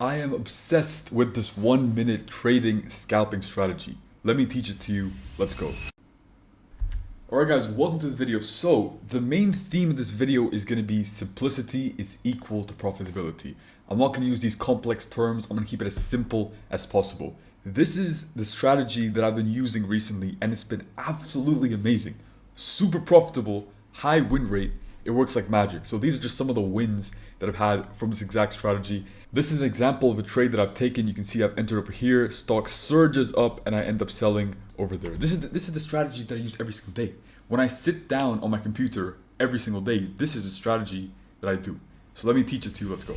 I am obsessed with this 1 minute trading scalping strategy. Let me teach it to you. Let's go. Alright guys, welcome to this video. So the main theme of this video is going to be simplicity is equal to profitability. I'm not going to use these complex terms. I'm going to keep it as simple as possible. This is the strategy that I've been using recently and it's been absolutely amazing. Super profitable, high win rate. It works like magic. So these are just some of the wins that I've had from this exact strategy. This is an example of a trade that I've taken. You can see I've entered over here, stock surges up and I end up selling over there. This is the strategy that I use every single day. When I sit down on my computer every single day, this is the strategy that I do. So let me teach it to you. Let's go.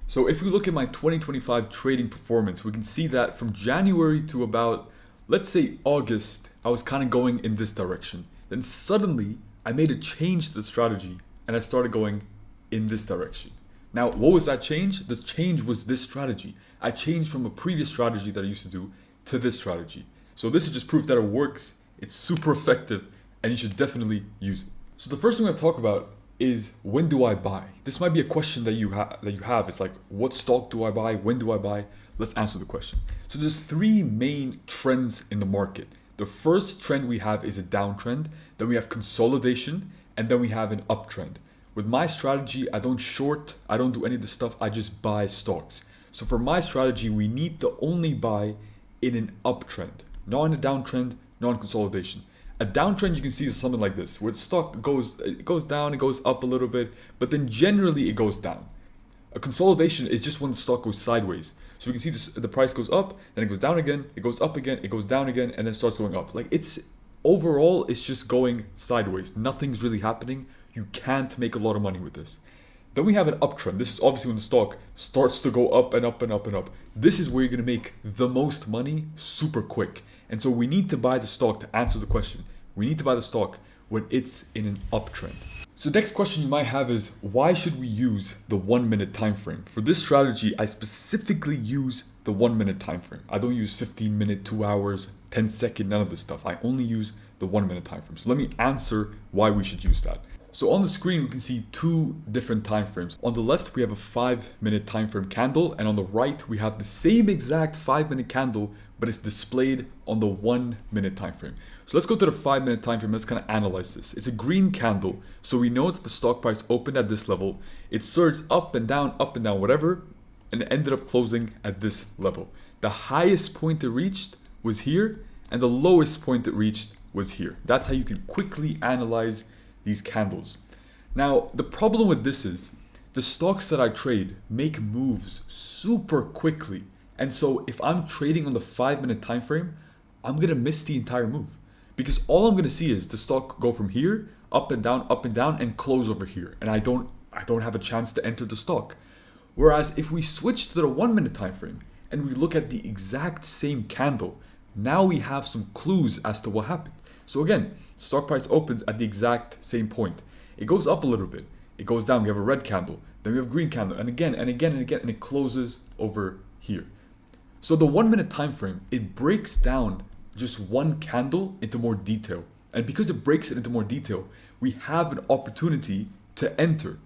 So if we look at my 2025 trading performance, we can see that from January to about, let's say August, I was kind of going in this direction. Then suddenly I made a change to the strategy and I started going in this direction. Now, what was that change? The change was this strategy. I changed from a previous strategy that I used to do to this strategy. So this is just proof that it works. It's super effective and you should definitely use it. So the first thing we have to talk about is when do I buy? This might be a question that you have. It's like, what stock do I buy? When do I buy? Let's answer the question. So there's three main trends in the market. The first trend we have is a downtrend. Then we have consolidation. And then we have an uptrend. With my strategy, I don't short, I don't do any of this stuff, I just buy stocks. So for my strategy, we need to only buy in an uptrend, not in a downtrend, not in consolidation. A downtrend you can see is something like this, where the stock goes down, it goes up a little bit, but then generally it goes down. A consolidation is just when the stock goes sideways. So we can see this, the price goes up, then it goes down again, it goes up again, it goes down again, and then starts going up. Like overall, it's just going sideways. Nothing's really happening. You can't make a lot of money with this. Then we have an uptrend. This is obviously when the stock starts to go up and up and up and up. This is where you're going to make the most money super quick. And so we need to buy the stock to answer the question. We need to buy the stock when it's in an uptrend. So the next question you might have is, why should we use the 1 minute time frame? For this strategy, I specifically use the 1 minute time frame. I don't use 15 minute, 2 hours, 10 second, none of this stuff. I only use the 1 minute time frame. So let me answer why we should use that. So on the screen, we can see two different time frames. On the left, we have a 5 minute time frame candle. And on the right, we have the same exact 5 minute candle, but it's displayed on the 1 minute time frame. So let's go to the 5 minute time frame. Let's kind of analyze this. It's a green candle. So we know that the stock price opened at this level. It surged up and down, whatever, and it ended up closing at this level. The highest point it reached was here, and the lowest point it reached was here. That's how you can quickly analyze these candles. Now, the problem with this is the stocks that I trade make moves super quickly. And so if I'm trading on the 5 minute time frame, I'm going to miss the entire move because all I'm going to see is the stock go from here up and down and close over here. And I don't have a chance to enter the stock. Whereas if we switch to the 1 minute time frame and we look at the exact same candle, now we have some clues as to what happened. So again, stock price opens at the exact same point. It goes up a little bit. It goes down. We have a red candle. Then we have a green candle. And again, and again, and again. And it closes over here. So the 1 minute time frame, it breaks down just one candle into more detail. And because it breaks it into more detail, we have an opportunity to enter.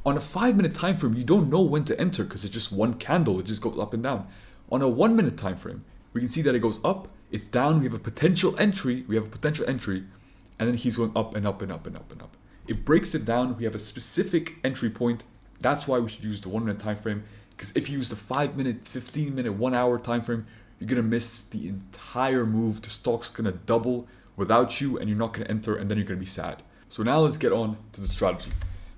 On a 5 minute time frame, you don't know when to enter because it's just one candle. It just goes up and down. On a 1 minute time frame, we can see that it goes up. It's down, we have a potential entry, and then it keeps going up and up and up and up and up. It breaks it down, we have a specific entry point. That's why we should use the 1 minute time frame, because if you use the 5 minute, 15 minute, 1 hour time frame, you're gonna miss the entire move. The stock's gonna double without you and you're not gonna enter, and then you're gonna be sad. So now let's get on to the strategy.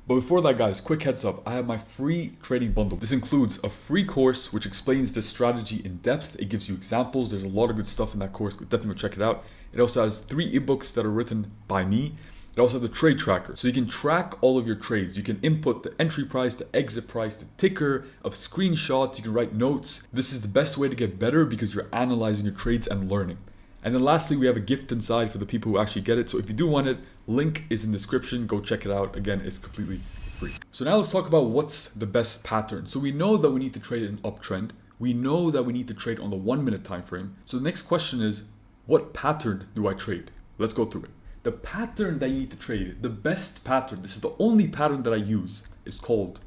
But before that, guys, quick heads up, I have my free trading bundle. This includes a free course which explains this strategy in depth. It gives you examples. There's a lot of good stuff in that course. Definitely go check it out. It also has 3 ebooks that are written by me. It also has the trade tracker. So you can track all of your trades. You can input the entry price, the exit price, the ticker, a screenshot. You can write notes. This is the best way to get better because you're analyzing your trades and learning. And then lastly, we have a gift inside for the people who actually get it. So if you do want it, link is in the description. Go check it out. Again, it's completely free. So now let's talk about what's the best pattern. So we know that we need to trade an uptrend. We know that we need to trade on the 1 minute time frame. So the next question is, what pattern do I trade? Let's go through it. The pattern that you need to trade, the best pattern, this is the only pattern that I use, is called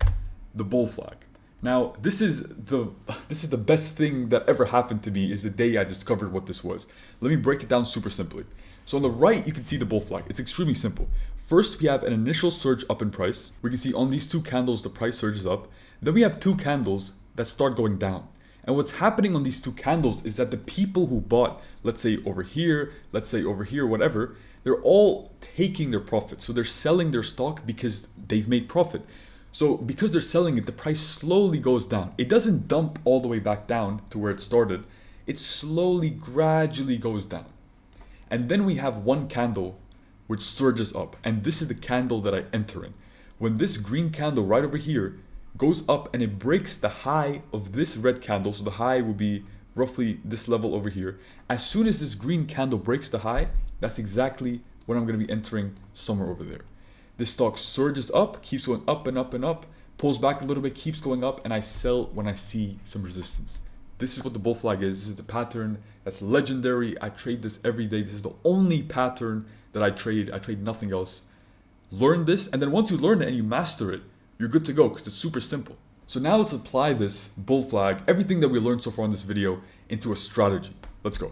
the bull flag. Now, this is the best thing that ever happened to me, is the day I discovered what this was. Let me break it down super simply. So on the right, you can see the bull flag. It's extremely simple. First, we have an initial surge up in price. We can see on these two candles, the price surges up. Then we have two candles that start going down. And what's happening on these two candles is that the people who bought, let's say over here, whatever, they're all taking their profit. So they're selling their stock because they've made profit. So because they're selling it, the price slowly goes down. It doesn't dump all the way back down to where it started. It slowly, gradually goes down. And then we have one candle which surges up. And this is the candle that I enter in. When this green candle right over here goes up and it breaks the high of this red candle, so the high will be roughly this level over here. As soon as this green candle breaks the high, that's exactly when I'm going to be entering somewhere over there. This stock surges up, keeps going up and up and up, pulls back a little bit, keeps going up, and I sell when I see some resistance. This is what the bull flag is. This is the pattern that's legendary. I trade this every day. This is the only pattern that I trade. I trade nothing else. Learn this, and then once you learn it and you master it, you're good to go because it's super simple. So now let's apply this bull flag, everything that we learned so far in this video, into a strategy. Let's go.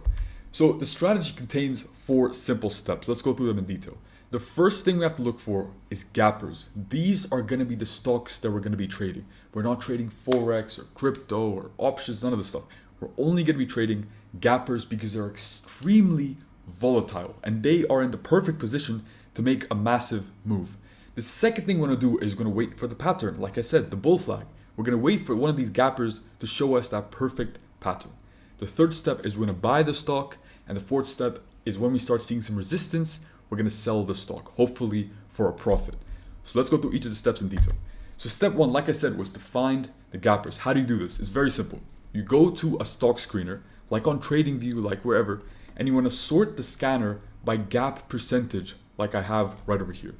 So the strategy contains 4 simple steps. Let's go through them in detail. The first thing we have to look for is gappers. These are going to be the stocks that we're going to be trading. We're not trading Forex or crypto or options, none of this stuff. We're only going to be trading gappers because they're extremely volatile and they are in the perfect position to make a massive move. The second thing we're going to do is we're going to wait for the pattern. Like I said, the bull flag. We're going to wait for one of these gappers to show us that perfect pattern. The third step is we're going to buy the stock. And the fourth step is when we start seeing some resistance, we're going to sell the stock, hopefully for a profit. So let's go through each of the steps in detail. So step 1, like I said, was to find the gappers. How do you do this? It's very simple. You go to a stock screener, like on TradingView, like wherever, and you want to sort the scanner by gap percentage, like I have right over here.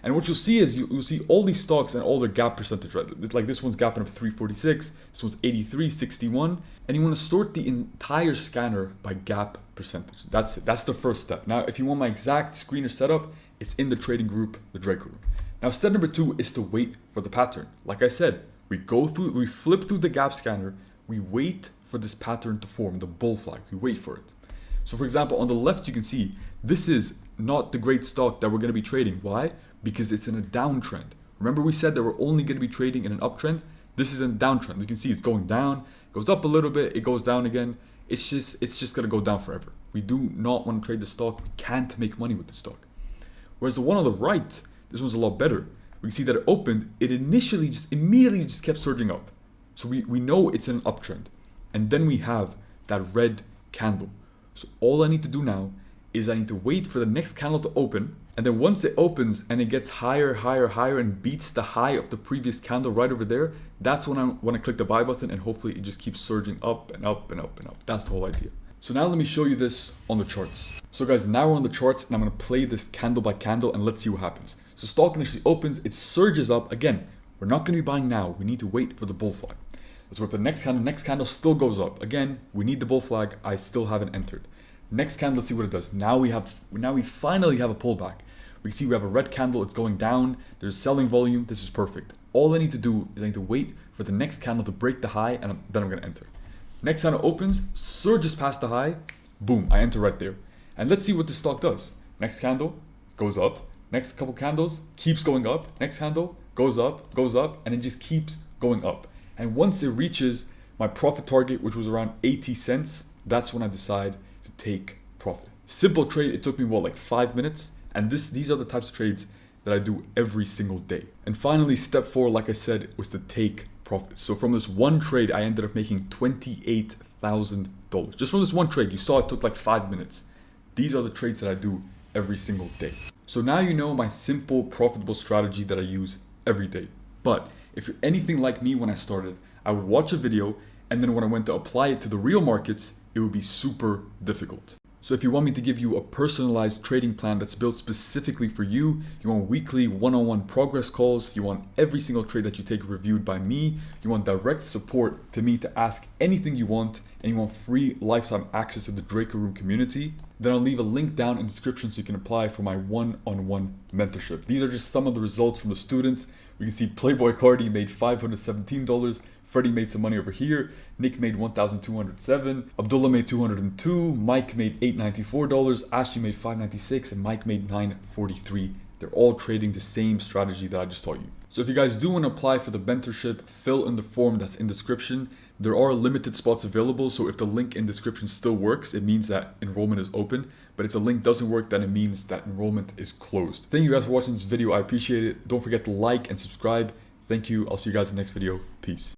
And what you'll see is you'll see all these stocks and all their gap percentage, right? Like this one's gapping up 346, this one's 83, 61, and you want to sort the entire scanner by gap percentage. That's it. That's the first step. Now, if you want my exact screener setup, it's in the trading group, the Draco Room. Now, step number 2 is to wait for the pattern. Like I said, we flip through the gap scanner, we wait for this pattern to form, the bull flag. We wait for it. So, for example, on the left, you can see this is not the great stock that we're going to be trading. Why? Because it's in a downtrend. Remember we said that we're only going to be trading in an uptrend? This is in a downtrend. You can see it's going down, goes up a little bit, it goes down again. It's just going to go down forever. We do not want to trade the stock. We can't make money with the stock. Whereas the one on the right, this one's a lot better. We can see that it opened, it immediately kept surging up. So we know it's in an uptrend. And then we have that red candle. So all I need to do now is I need to wait for the next candle to open. And then once it opens and it gets higher and beats the high of the previous candle right over there, that's when I want to click the buy button and hopefully it just keeps surging up and up and up and up. That's the whole idea. So now let me show you this on the charts. So guys, now we're on the charts and I'm going to play this candle by candle and let's see what happens. So stock initially opens, it surges up. Again, we're not going to be buying now. We need to wait for the bull flag. Let's wait for the next candle. Next candle still goes up. Again, we need the bull flag. I still haven't entered. Next candle, let's see what it does. Now we finally have a pullback. We can see we have a red candle, it's going down, there's selling volume, this is perfect. All I need to do is I need to wait for the next candle to break the high and then I'm gonna enter. Next candle opens, surges past the high, boom, I enter right there. And let's see what this stock does. Next candle goes up, next couple candles keeps going up, next candle goes up, and it just keeps going up. And once it reaches my profit target, which was around 80 cents, that's when I decide to take profit. Simple trade, it took me like 5 minutes. And these are the types of trades that I do every single day. And finally, step 4, like I said, was to take profit. So from this one trade, I ended up making $28,000. Just from this one trade, you saw it took like 5 minutes. These are the trades that I do every single day. So now you know my simple, profitable strategy that I use every day. But if you're anything like me when I started, I would watch a video and then when I went to apply it to the real markets, it would be super difficult. So if you want me to give you a personalized trading plan that's built specifically for you, you want weekly one-on-one progress calls, you want every single trade that you take reviewed by me, you want direct support to me to ask anything you want, and you want free lifetime access to the Draco Room community, then I'll leave a link down in the description so you can apply for my one-on-one mentorship. These are just some of the results from the students. We can see Playboy Cardi made $517, Freddie made some money over here. Nick made $1,207. Abdullah made $202. Mike made $894. Ashley made $596, and Mike made $943. They're all trading the same strategy that I just taught you. So if you guys do want to apply for the mentorship, fill in the form that's in description. There are limited spots available, so if the link in description still works, it means that enrollment is open. But if the link doesn't work, then it means that enrollment is closed. Thank you guys for watching this video. I appreciate it. Don't forget to like and subscribe. Thank you. I'll see you guys in the next video. Peace.